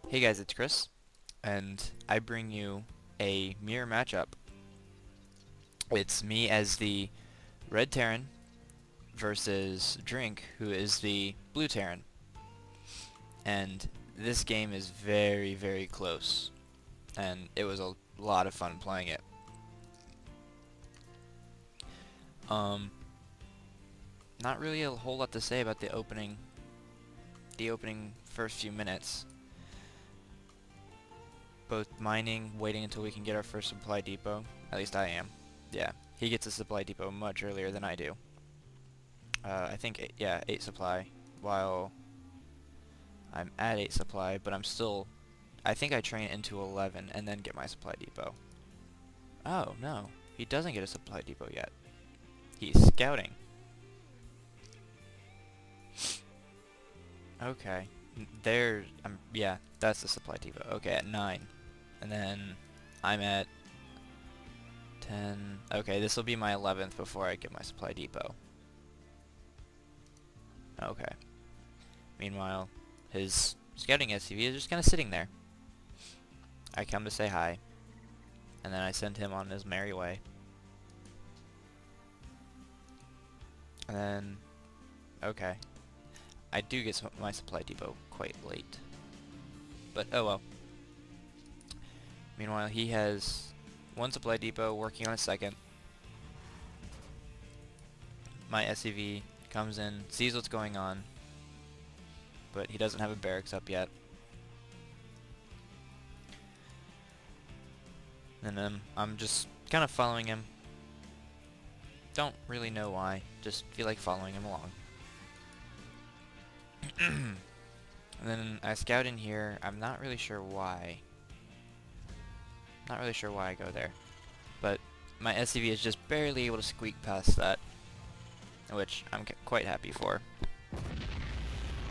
Hey guys, it's Kris, and I bring you a mirror matchup. It's me as the red Terran versus Drink, who is the blue Terran. And this game is very, very close, and it was a lot of fun playing it. Um, Not really a whole lot to say about the opening first few minutes. Both mining, waiting until we can get our first supply depot. At least I am. Yeah, he gets a supply depot much earlier than I do. I think, yeah, 8 supply, while I'm at 8 supply, but I think I train into 11 and then get my supply depot. Oh, no, he doesn't get a supply depot yet. He's scouting. Okay, yeah, that's the supply depot. Okay, at 9. And then I'm at 10. Okay, this will be my 11th before I get my supply depot. Okay. Meanwhile, his scouting SCV is just kind of sitting there. I come to say hi, and then I send him on his merry way. And then, okay. I do get my supply depot quite late. But, oh well. Meanwhile, he has one supply depot working on a second. My SCV comes in, sees what's going on, but he doesn't have a barracks up yet. And then I'm just kind of following him. Don't really know why, just feel like following him along. And then I scout in here. I'm not really sure why. Not really sure why I go there. But my SCV is just barely able to squeak past that, which I'm quite happy for.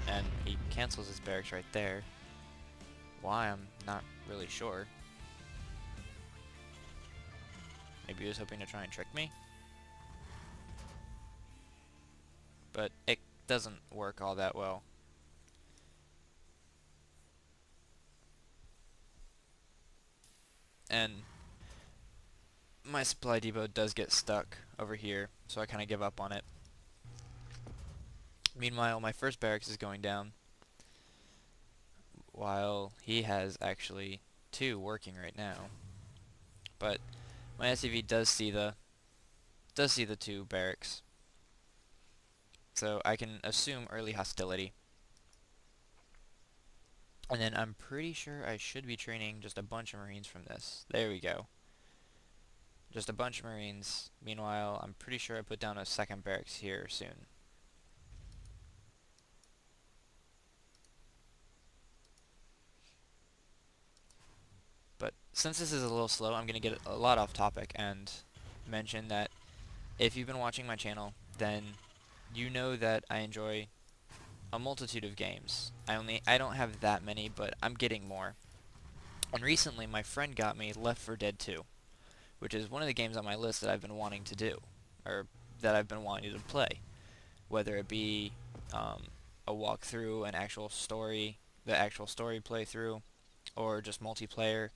And he cancels his barracks right there. Why, I'm not really sure. Maybe he was hoping to try and trick me? But it doesn't work all that well. And my supply depot does get stuck over here, so I kind of give up on it. Meanwhile, my first barracks is going down, while he has actually 2 working right now. But my SCV does see the 2 barracks, so I can assume early hostility. And then I'm pretty sure I should be training just a bunch of Marines from this. There we go. Just a bunch of Marines. Meanwhile, I'm pretty sure I put down a second barracks here soon. But since this is a little slow, I'm going to get a lot off topic and mention that if you've been watching my channel, then you know that I enjoy a multitude of games. I don't have that many, but I'm getting more. And recently my friend got me Left 4 Dead 2, which is one of the games on my list that I've been wanting to do, or that I've been wanting to play. Whether it be a walkthrough, the actual story playthrough, or just multiplayer,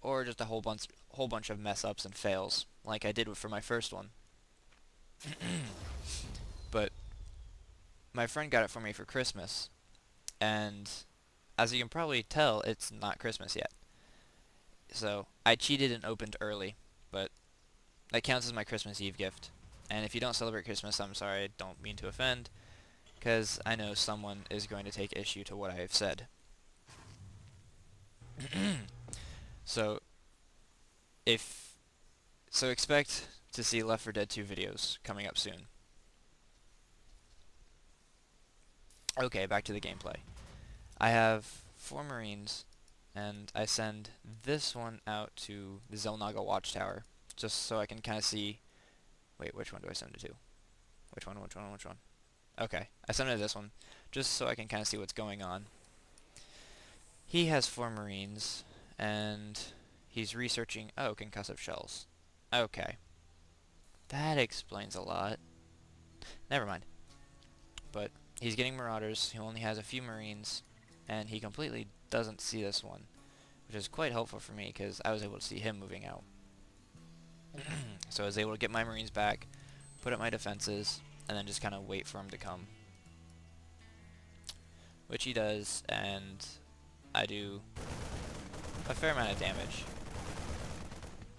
or just a whole bunch of mess ups and fails, like I did for my first one. But my friend got it for me for Christmas, and as you can probably tell, it's not Christmas yet. So I cheated and opened early, but that counts as my Christmas Eve gift. And if you don't celebrate Christmas, I'm sorry, I don't mean to offend, because I know someone is going to take issue to what I have said. So expect to see Left 4 Dead 2 videos coming up soon. Okay, back to the gameplay. I have 4 Marines, and I send this one out to the Zelnaga Watchtower, just so I can kind of see... Wait, which one do I send it to? Which one? Okay, I send it to this one, just so I can kind of see what's going on. He has 4 Marines, and he's researching... Oh, concussive shells. Okay. That explains a lot. Never mind. But he's getting Marauders, he only has a few Marines, and he completely doesn't see this one, which is quite helpful for me because I was able to see him moving out. So I was able to get my Marines back, put up my defenses, and then just kind of wait for him to come. Which he does, and I do a fair amount of damage.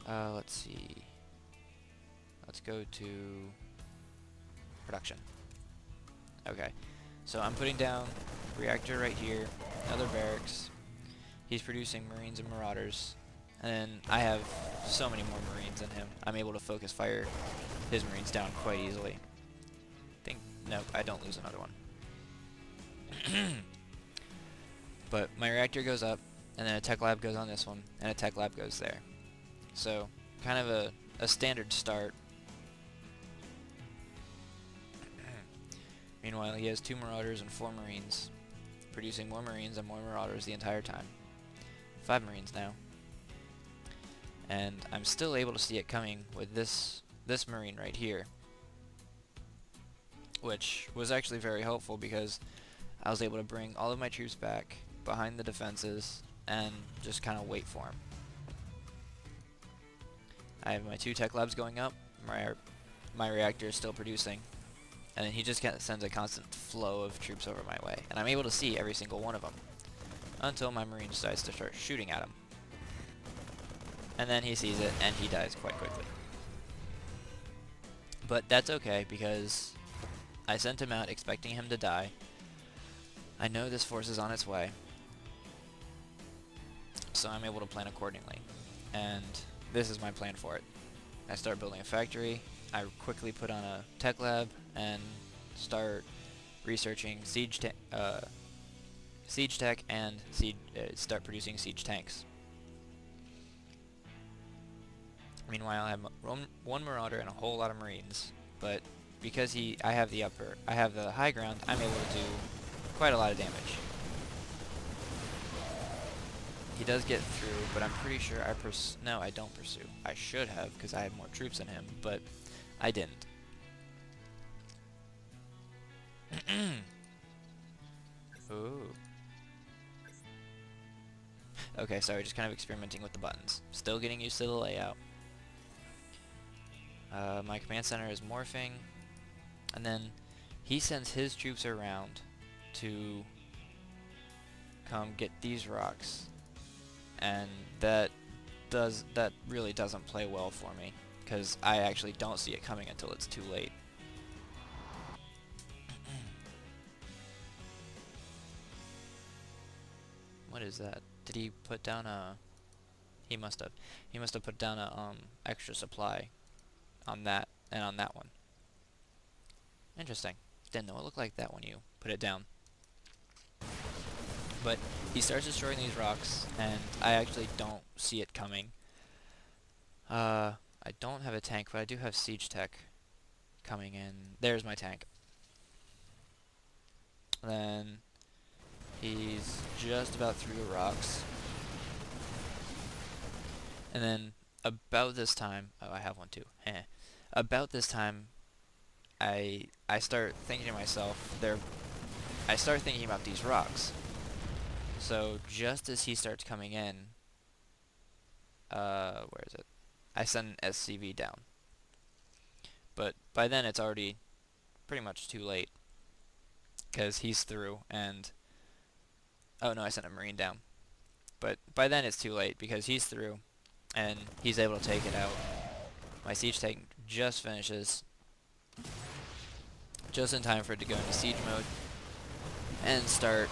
Let's see. Let's go to production. Okay, so I'm putting down reactor right here, another barracks. He's producing Marines and Marauders, and then I have so many more Marines than him. I'm able to focus fire his Marines down quite easily. Nope, I don't lose another one. But my reactor goes up, and then a tech lab goes on this one, and a tech lab goes there. So, kind of a standard start. Meanwhile, he has 2 Marauders and 4 Marines, producing more Marines and more Marauders the entire time. 5 Marines now. And I'm still able to see it coming with this Marine right here, which was actually very helpful because I was able to bring all of my troops back behind the defenses and just kind of wait for him. I have my 2 tech labs going up, my reactor is still producing, and then he just sends a constant flow of troops over my way, and I'm able to see every single one of them until my Marine decides to start shooting at him. And then he sees it and he dies quite quickly. But that's okay because I sent him out expecting him to die. I know this force is on its way, so I'm able to plan accordingly. And this is my plan for it. I start building a factory, I quickly put on a tech lab, and start researching siege tech and start producing siege tanks. Meanwhile, I have one Marauder and a whole lot of Marines, but because I have the high ground, I'm able to do quite a lot of damage. He does get through, but I'm pretty sure no, I don't pursue. I should have, because I have more troops than him, but I didn't. Ooh. Okay, sorry, just kind of experimenting with the buttons. Still getting used to the layout. My command center is morphing, and then he sends his troops around to come get these rocks, and that really doesn't play well for me, because I actually don't see it coming until it's too late. What is that? Did he put down a... He must have put down a extra supply on that and on that one. Interesting. Didn't know it looked like that when you put it down. But he starts destroying these rocks, and I actually don't see it coming. I don't have a tank, but I do have siege tech coming in. There's my tank. Then he's just about through the rocks. And then about this time, oh, I have one too. About this time, I start thinking to myself, I start thinking about these rocks. So just as he starts coming in, where is it? I send an SCV down. But by then it's already pretty much too late, because he's through, and oh no, I sent a Marine down. But by then it's too late because he's through, and he's able to take it out. My siege tank just finishes, just in time for it to go into siege mode and start.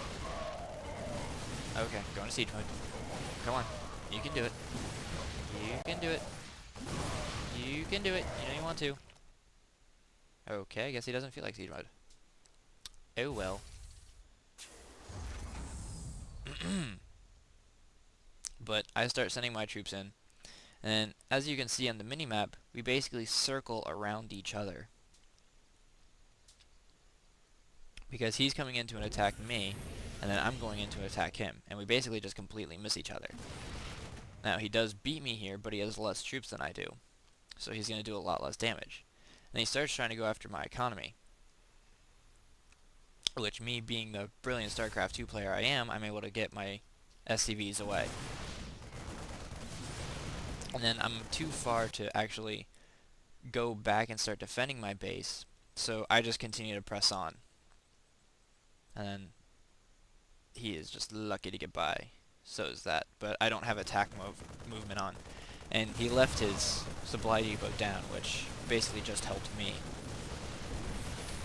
Okay, go into siege mode. Come on, you can do it. You can do it. You can do it. You know you want to. Okay, I guess he doesn't feel like siege mode. Oh well. But I start sending my troops in, and as you can see on the minimap, we basically circle around each other, because he's coming in to attack me, and then I'm going in to attack him, and we basically just completely miss each other. Now, he does beat me here, but he has less troops than I do, so he's going to do a lot less damage. And he starts trying to go after my economy, which, me being the brilliant StarCraft 2 player I am, I'm able to get my SCVs away. And then I'm too far to actually go back and start defending my base, so I just continue to press on. And then he is just lucky to get by. So is that. But I don't have attack movement on. And he left his supply depot down, which basically just helped me.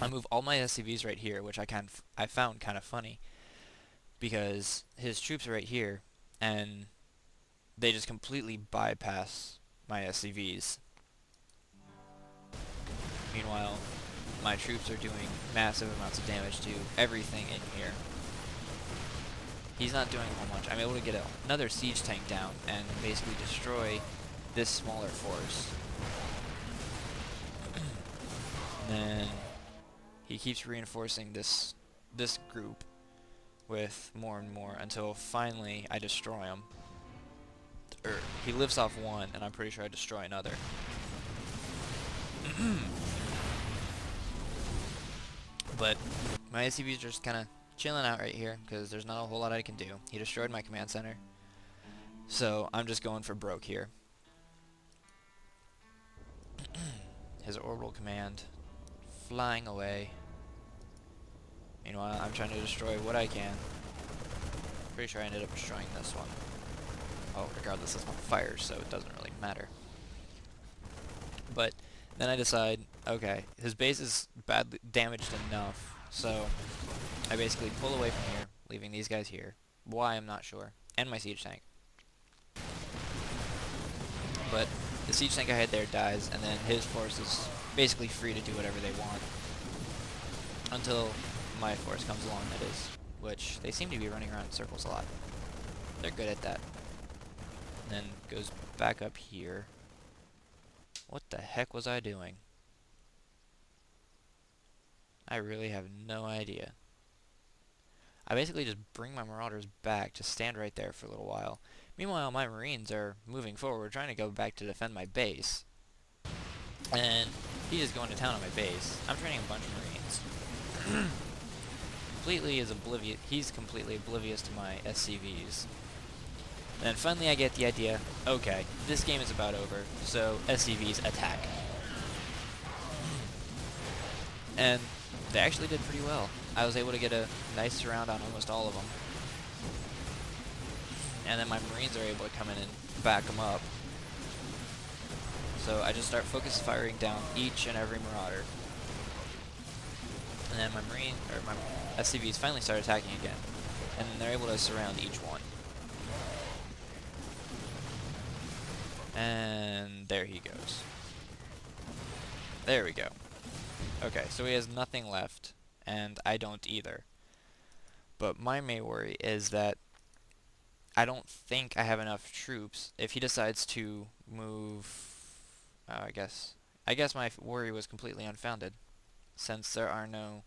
I move all my SCVs right here, which I found kind of funny, because his troops are right here, and they just completely bypass my SCVs. Meanwhile, my troops are doing massive amounts of damage to everything in here. He's not doing a whole much. I'm able to get another siege tank down and basically destroy this smaller force. And then he keeps reinforcing this group with more and more until finally I destroy him. Or he lives off one, and I'm pretty sure I destroy another. But my SCVs are just kind of chilling out right here because there's not a whole lot I can do. He destroyed my command center, so I'm just going for broke here. His orbital command flying away. Meanwhile, I'm trying to destroy what I can. Pretty sure I ended up destroying this one. Oh, regardless, it's on fire, so it doesn't really matter. But then I decide, okay, his base is badly damaged enough, so I basically pull away from here, leaving these guys here. Why, I'm not sure. And my siege tank. But the siege tank I had there dies, and then his force is basically free to do whatever they want. Until my force comes along, that is. Which, they seem to be running around in circles a lot. They're good at that. And then goes back up here. What the heck was I doing? I really have no idea. I basically just bring my marauders back to stand right there for a little while. Meanwhile, my marines are moving forward, trying to go back to defend my base. And he's just going to town on my base. I'm training a bunch of marines. He's completely oblivious to my SCVs. And then finally I get the idea, okay, this game is about over, so SCVs attack. And they actually did pretty well. I was able to get a nice surround on almost all of them. And then my marines are able to come in and back them up. So I just start focus firing down each and every marauder. And then my SCVs finally start attacking again. And then they're able to surround each one. And there he goes. There we go. Okay, so he has nothing left, and I don't either. But my main worry is that I don't think I have enough troops. If he decides to move, I guess my worry was completely unfounded, since there are no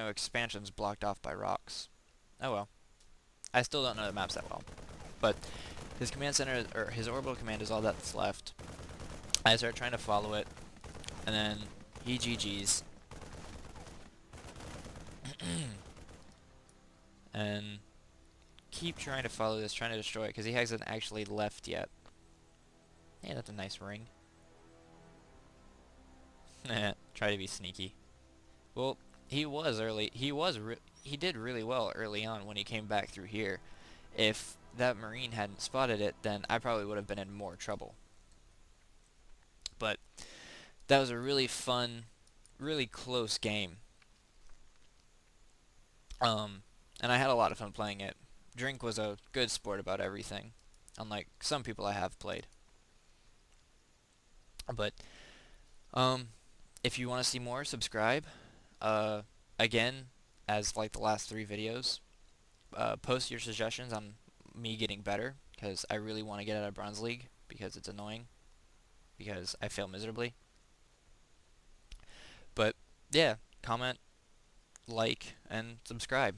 expansions blocked off by rocks. Oh well. I still don't know the maps that well, but his command center, or his orbital command, is all that's left. I start trying to follow it, and then he GG's. And keep trying to follow this, trying to destroy it, because he hasn't actually left yet. Yeah, that's a nice ring. Try to be sneaky. Well, he did really well early on when he came back through here. If that marine hadn't spotted it, then I probably would have been in more trouble. But that was a really fun, really close game. And I had a lot of fun playing it. Drink was a good sport about everything, unlike some people I have played. But if you want to see more, subscribe. Again, as like the last 3 videos, post your suggestions on me getting better, because I really want to get out of Bronze League, because it's annoying, because I fail miserably. But yeah, comment, like, and subscribe.